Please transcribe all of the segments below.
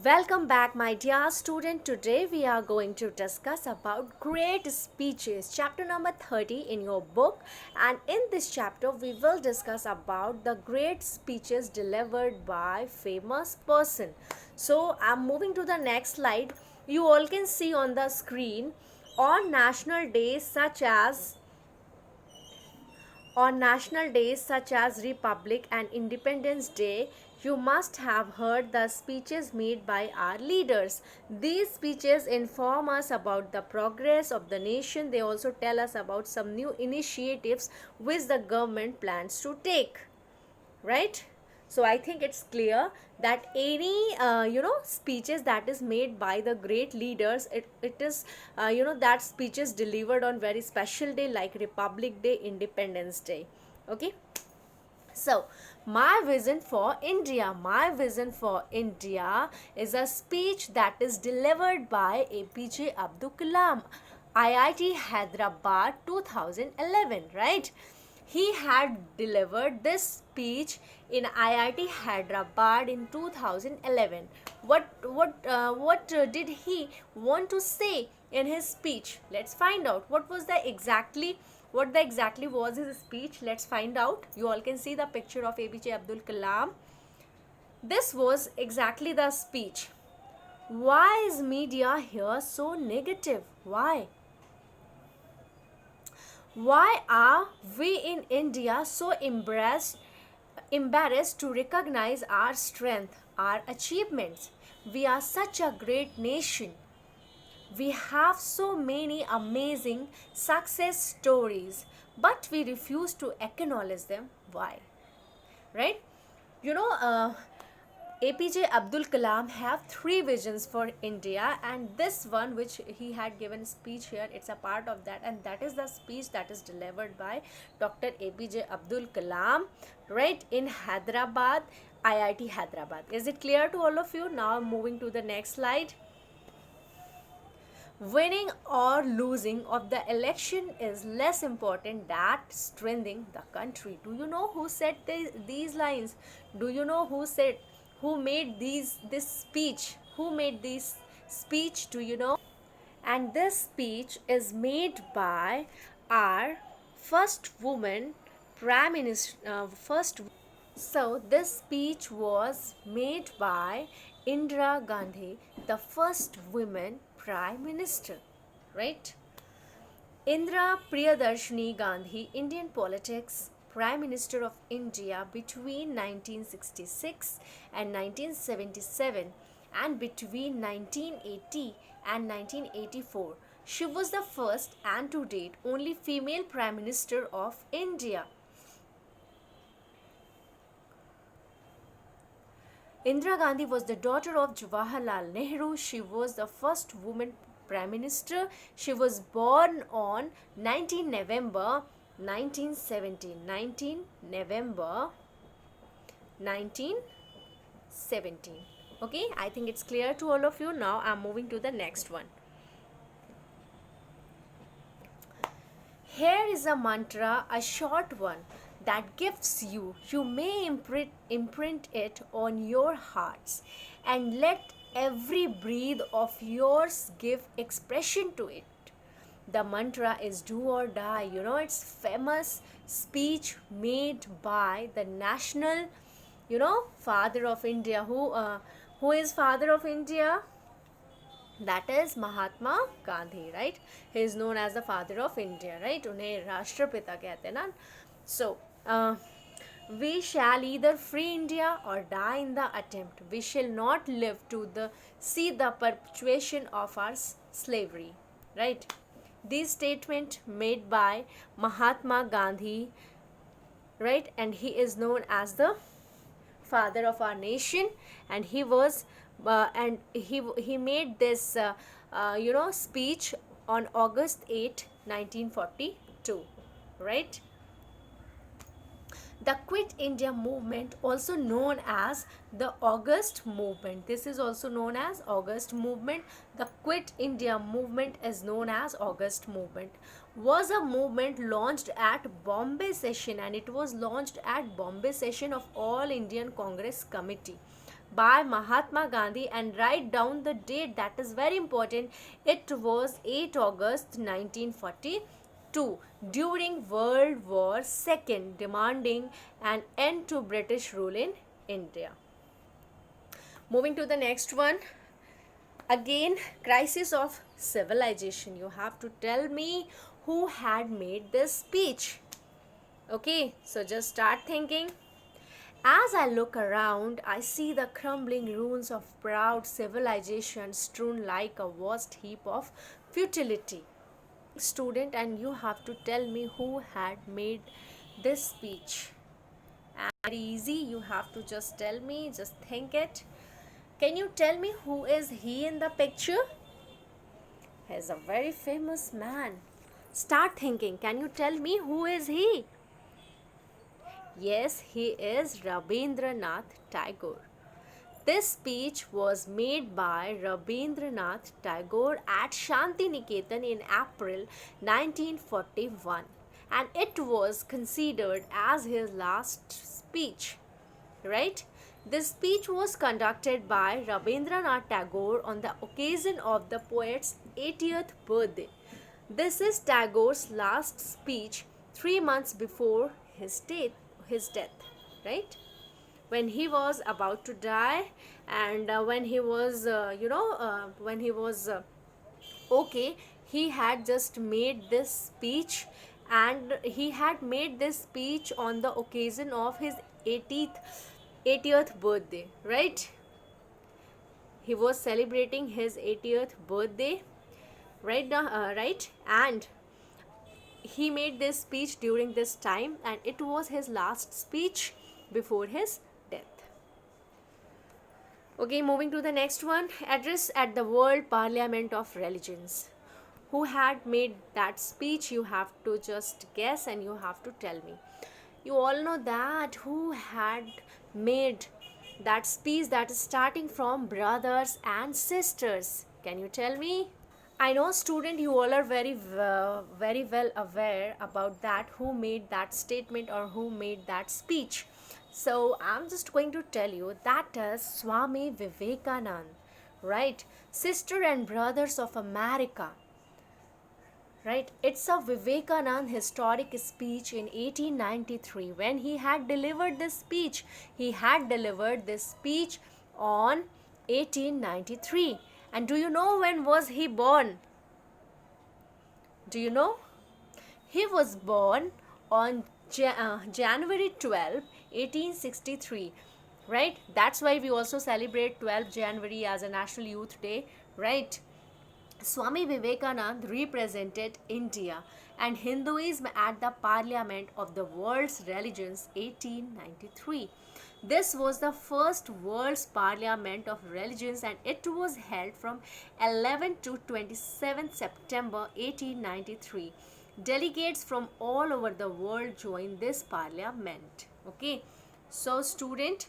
Welcome back, my dear student. Today we are going to discuss about great speeches, chapter number 30 in your book. And in this chapter, we will discuss about the great speeches delivered by famous person. So I'm moving to the next slide. You all can see on the screen on national days such as Republic and Independence Day, you must have heard the speeches made by our leaders. These speeches inform us about the progress of the nation. They also tell us about some new initiatives which the government plans to take, right? So I think it's clear that any speeches that is made by the great leaders, it is that speeches delivered on very special day like Republic Day, Independence Day. Okay, so my vision for India is a speech that is delivered by APJ Abdul Kalam, IIT Hyderabad 2011, right? He had delivered this speech in IIT Hyderabad in 2011. What did he want to say in his speech? Let's find out what the exactly was his speech. Let's find out. You all can see the picture of APJ Abdul Kalam. This was exactly the speech. Why is media here so negative? Why are we in India so embarrassed to recognize our strength, our achievements? We are such a great nation. We have so many amazing success stories, but we refuse to acknowledge them. Why? Right? You know, APJ Abdul Kalam have three visions for India, and this one which he had given speech here, it's a part of that, and that is the speech that is delivered by Dr. APJ Abdul Kalam, right, in Hyderabad, IIT Hyderabad. Is it clear to all of you? Now moving to the next slide. Winning or losing of the election is less important than strengthening the country. Do you know who said these lines? Do you know who made this speech? Who made this speech? Do you know? And this speech is made by our first woman prime minister. So this speech was made by Indira Gandhi, the first woman prime minister, right? Indira Priyadarshini Gandhi, Indian politics, Prime Minister of India between 1966 and 1977 and between 1980 and 1984. She was the first and to date only female Prime Minister of India. Indira Gandhi was the daughter of Jawaharlal Nehru. She was the first woman prime minister. She was born on 19 November 1917. 19 November 1917. Okay, I think it's clear to all of you. Now I'm moving to the next one. Here is a mantra, a short one that gives you. You may imprint it on your hearts and let every breath of yours give expression to it. The mantra is do or die. You know, it's famous speech made by the national, father of India. Who is father of India? That is Mahatma Gandhi, right? He is known as the father of India, right? उन्हें राष्ट्रपिता कहते हैं ना. So, we shall either free India or die in the attempt. We shall not live to see the perpetuation of our slavery, right? This statement made by Mahatma Gandhi, right? And he is known as the father of our nation, and he was and he made this speech on August 8, 1942, right? The Quit India movement, also known as the August movement, this is also known as August movement. The Quit India movement is known as August movement, was a movement launched at Bombay session, and it was launched at Bombay session of All Indian Congress Committee by Mahatma Gandhi, and write down the date, that is very important. It was 8 August 1942, during World War II, demanding an end to British rule in India. Moving to the next one. Again, crisis of civilization. You have to tell me who had made this speech. Okay, so just start thinking. As I look around, I see the crumbling ruins of proud civilization strewn like a vast heap of futility. Student, and you have to tell me who had made this speech. And very easy, you have to just tell me, just think it. Can you tell me who is he in the picture? He's a very famous man. Start thinking. Can you tell me who is he? Yes, he is Rabindranath Tagore. This speech was made by Rabindranath Tagore at Shantiniketan in April 1941, and it was considered as his last speech. Right? This speech was conducted by Rabindranath Tagore on the occasion of the poet's 80th birthday. This is Tagore's last speech 3 months before his death, right? When he was about to die, and when he was, okay, he had just made this speech, and he had made this speech on the occasion of his 80th birthday, right? He was celebrating his 80th birthday, right now, right? And he made this speech during this time, and it was his last speech before his death. Okay, moving to the next one. Address at the World Parliament of Religions. Who had made that speech? You have to just guess, and you have to tell me. You all know that who had made that speech, that is starting from brothers and sisters. Can you tell me? I know, student, you all are very well aware about that, who made that statement or who made that speech. So I'm just going to tell you that is Swami Vivekanand, right? Sister and Brothers of America. Right, it's a Vivekanand historic speech in 1893. When he had delivered this speech, he had delivered this speech on 1893. And do you know when was he born? Do you know? He was born on January 12, 1863. Right? That's why we also celebrate 12th January as a National Youth Day. Right? Swami Vivekananda represented India and Hinduism at the Parliament of the World's Religions 1893. This was the first World's Parliament of Religions, and it was held from 11 to 27 September 1893. Delegates from all over the world joined this parliament. Okay, so student,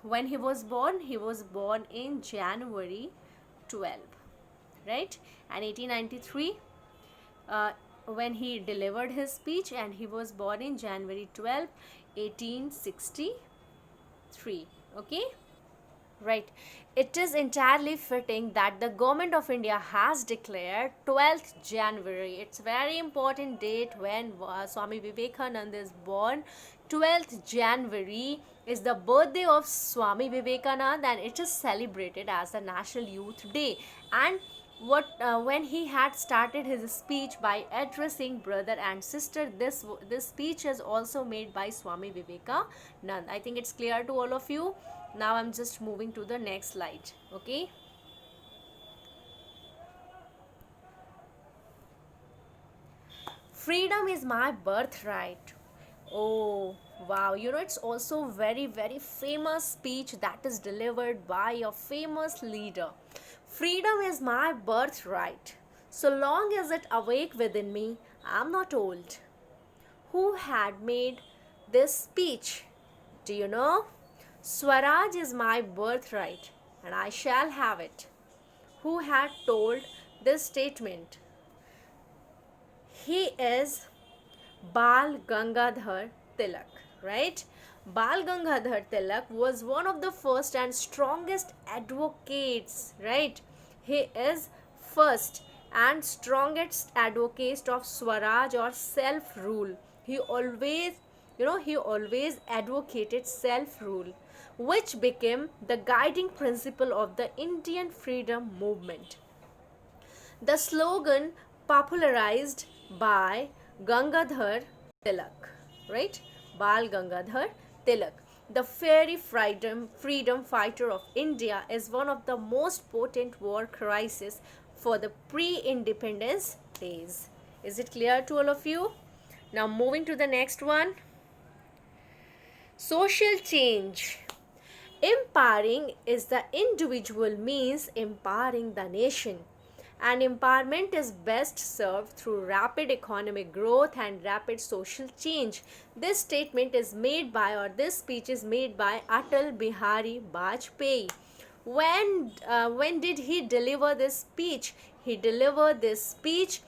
when he was born in January 12, right? And 1893, when he delivered his speech, and he was born in January 12, 1863. Okay, right. It is entirely fitting that the government of India has declared 12th January. It's very important date when Swami Vivekananda is born. 12th January is the birthday of Swami Vivekananda, and it is celebrated as the National Youth Day. And when he had started his speech by addressing brother and sister, this speech is also made by Swami Vivekananda. I think it's clear to all of you. Now I'm just moving to the next slide. Okay. Freedom is my birthright. Oh, wow. It's also very famous speech that is delivered by a famous leader. Freedom is my birthright. So long as it awake within me, I'm not old. Who had made this speech? Do you know? Swaraj is my birthright, and I shall have it. Who had told this statement? He is Bal Gangadhar Tilak, right? Bal Gangadhar Tilak was one of the first and strongest advocates, right? He is first and strongest advocate of Swaraj or self rule. He always, he always advocated self rule, which became the guiding principle of the Indian freedom movement. The slogan popularized by Gangadhar Tilak, right? Bal Gangadhar Tilak. The fiery freedom fighter of India is one of the most potent war crises for the pre-independence days. Is it clear to all of you? Now moving to the next one. Social change. Empowering is the individual means empowering the nation. And empowerment is best served through rapid economic growth and rapid social change. This statement is made by, or this speech is made by Atal Bihari Vajpayee. When did he deliver this speech? He delivered this speech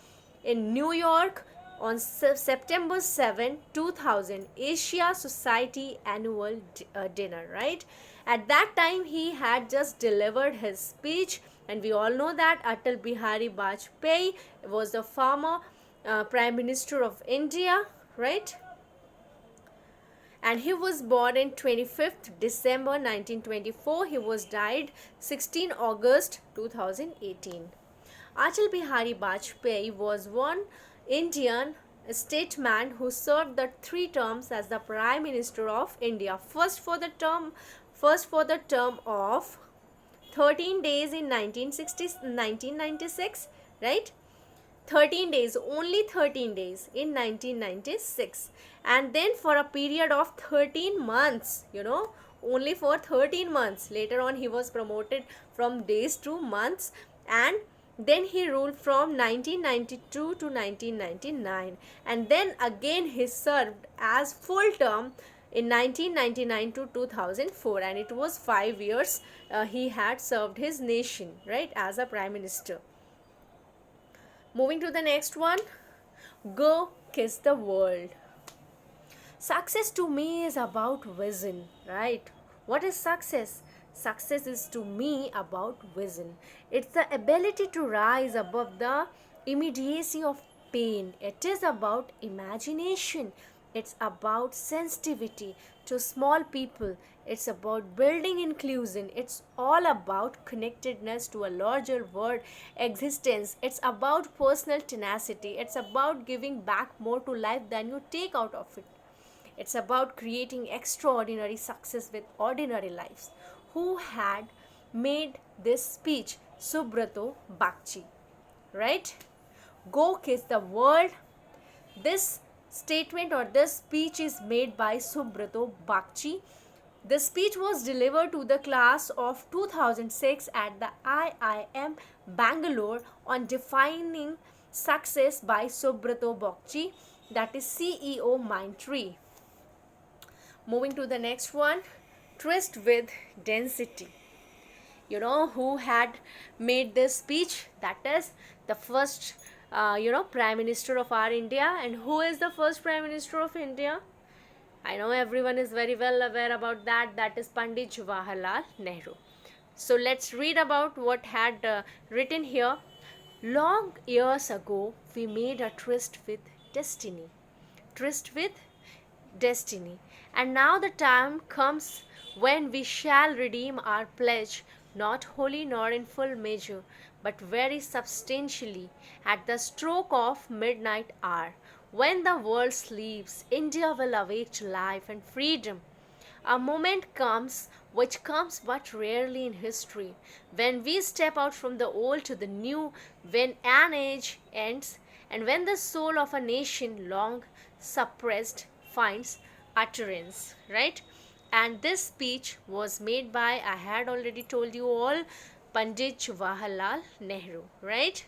in New York on September 7, 2000, Asia Society annual dinner, right? At that time, he had just delivered his speech, and we all know that Atal Bihari Vajpayee was the former Prime Minister of India, right? And he was born in 25th December 1924. He was died 16 August 2018. Atal Bihari Vajpayee was one Indian statesman who served the 3 terms as the Prime Minister of India. First for the term of 13 days in 1996, right? 13 days, only 13 days in 1996, and then for a period of 13 months, only for 13 months. Later on he was promoted from days to months, and then he ruled from 1992 to 1999, and then again he served as full term in 1999 to 2004, and it was 5 years he had served his nation, right, as a prime minister. Moving to the next one. Go kiss the world. Success to me is about vision, right? What is success? Success is to me about vision. It's the ability to rise above the immediacy of pain. It is about imagination. It's about sensitivity to small people. It's about building inclusion. It's all about connectedness to a larger world existence. It's about personal tenacity. It's about giving back more to life than you take out of it. It's about creating extraordinary success with ordinary lives. Who had made this speech? Subrata Bagchi, right? Go kiss the world. This statement or this speech is made by Subrata Bagchi. The speech was delivered to the class of 2006 at the IIM Bangalore on defining success by Subrata Bagchi, that is CEO Mindtree. Moving to the next one. Twist with density. Who had made this speech? That is the first Prime Minister of our India. And who is the first Prime Minister of India? I know everyone is very well aware about that. That is Pandit Jawaharlal Nehru. So let's read about what had written here. Long years ago, we made a tryst with destiny. Tryst with destiny. And now the time comes when we shall redeem our pledge, not wholly nor in full measure, but very substantially, at the stroke of midnight hour. When the world sleeps, India will awake to life and freedom. A moment comes which comes but rarely in history, when we step out from the old to the new, when an age ends, and when the soul of a nation long suppressed finds utterance, right? And this speech was made by, I had already told you all, Pandit Jawaharlal Nehru, right?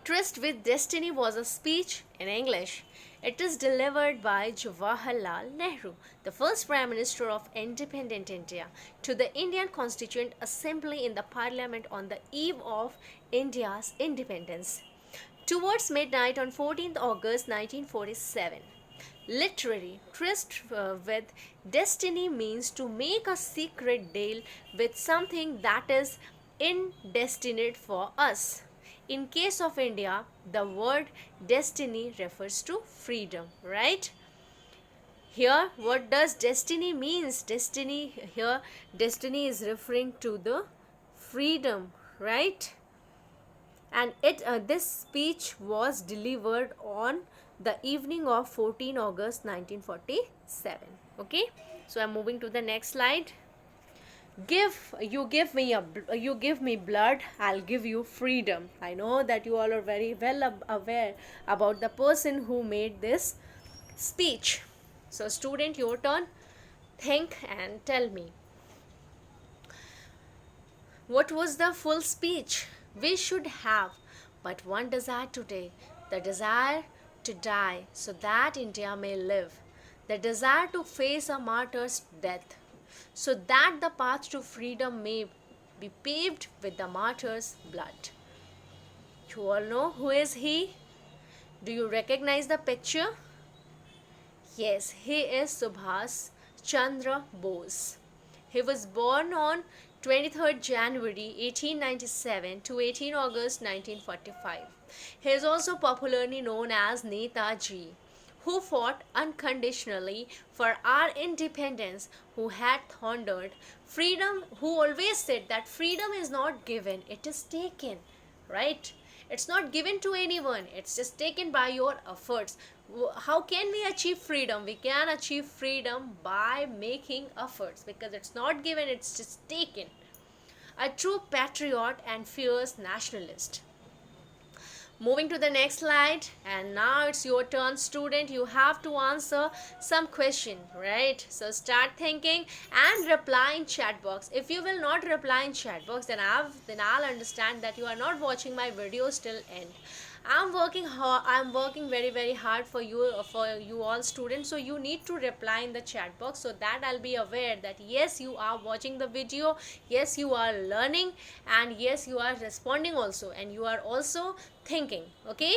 Tryst with Destiny was a speech in English. It is delivered by Jawaharlal Nehru, the first Prime Minister of independent India, to the Indian Constituent Assembly in the Parliament on the eve of India's independence, towards midnight on 14th August 1947. Literary tryst with destiny means to make a secret deal with something that is indestined for us. In case of India, the word destiny refers to freedom, right? Here, what does destiny means? Destiny is referring to the freedom, right? And this speech was delivered on the evening of 14 August 1947. Okay, so I'm moving to the next slide. You give me blood, I'll give you freedom. I know that you all are very well aware about the person who made this speech. So student, your turn. Think and tell me, what was the full speech? We should have but one desire today, the desire to die so that India may live, the desire to face a martyr's death, so that the path to freedom may be paved with the martyr's blood. You all know who is he? Do you recognize the picture? Yes, he is Subhas Chandra Bose. He was born on 23rd January 1897 to 18 August 1945. He is also popularly known as Netaji, who fought unconditionally for our independence, who had thundered freedom, who always said that freedom is not given, it is taken, right? It's not given to anyone, it's just taken by your efforts. How can we achieve freedom? We can achieve freedom by making efforts, because it's not given, it's just taken. A true patriot and fierce nationalist. Moving to the next slide, and now it's your turn, student. You have to answer some question, right? So start thinking and reply in chat box. If you will not reply in chat box, then I'll understand that you are not watching my videos till end. I'm working hard. I'm working very hard for you all students. So you need to reply in the chat box, so that I'll be aware that yes, you are watching the video, yes, you are learning, and yes, you are responding also, and you are also thinking. Okay,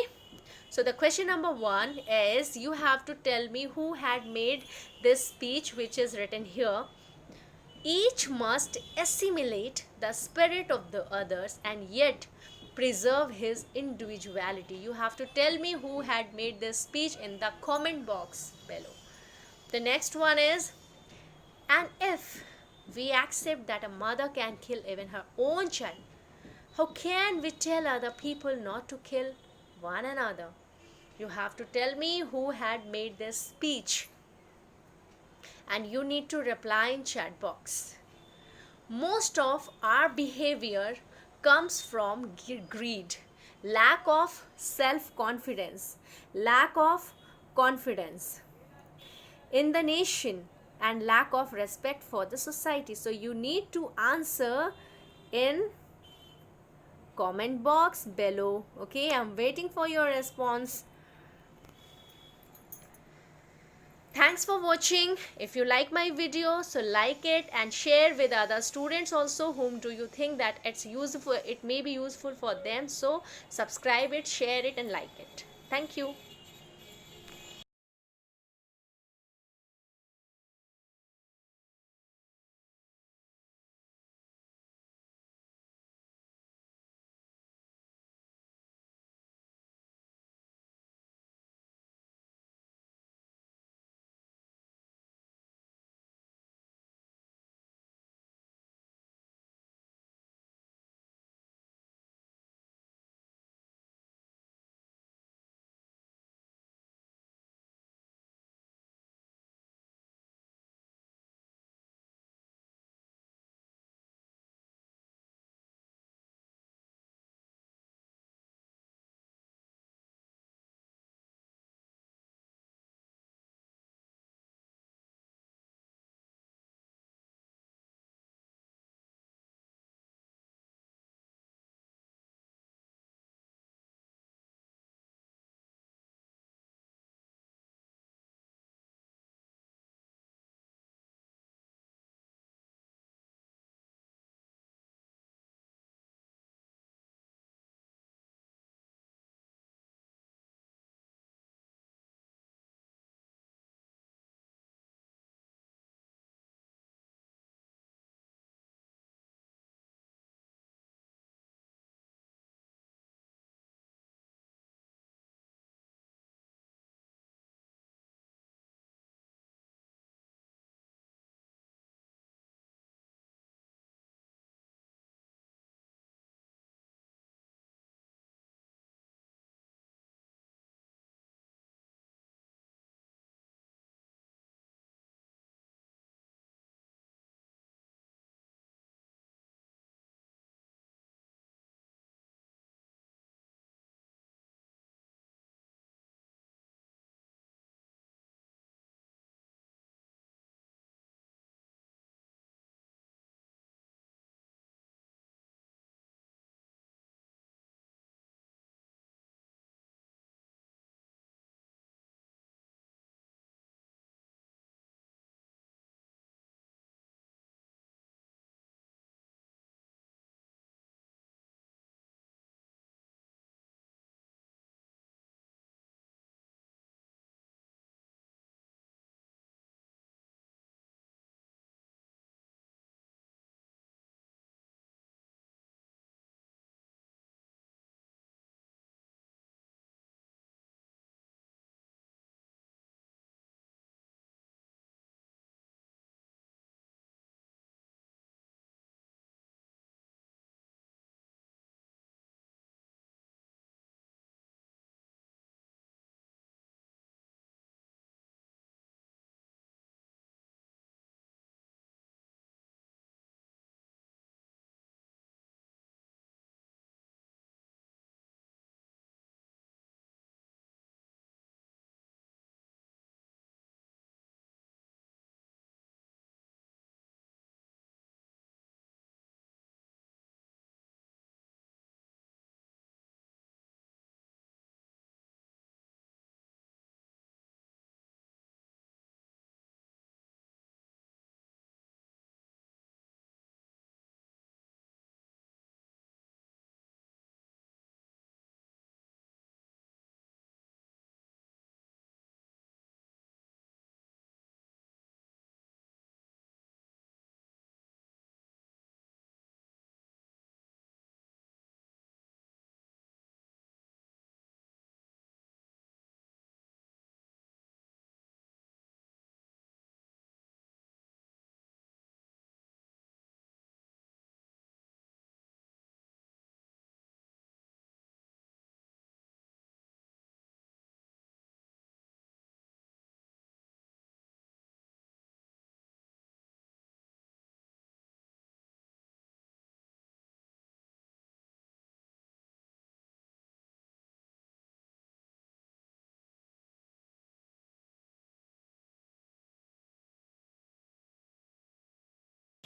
so the question number 1 is, you have to tell me who had made this speech which is written here. Each must assimilate the spirit of the others and yet preserve his individuality. You have to tell me who had made this speech in the comment box below. The next one is, and if we accept that a mother can kill even her own child, how can we tell other people not to kill one another? You have to tell me who had made this speech, and you need to reply in chat box. Most of our behavior comes from greed, lack of self-confidence, lack of confidence in the nation, and lack of respect for the society. So you need to answer in comment box below. Okay, I'm waiting for your response. Thanks for watching. If you like my video, so like it and share with other students also. Whom do you think that it's useful, it may be useful for them? So subscribe it, share it and like it. Thank you.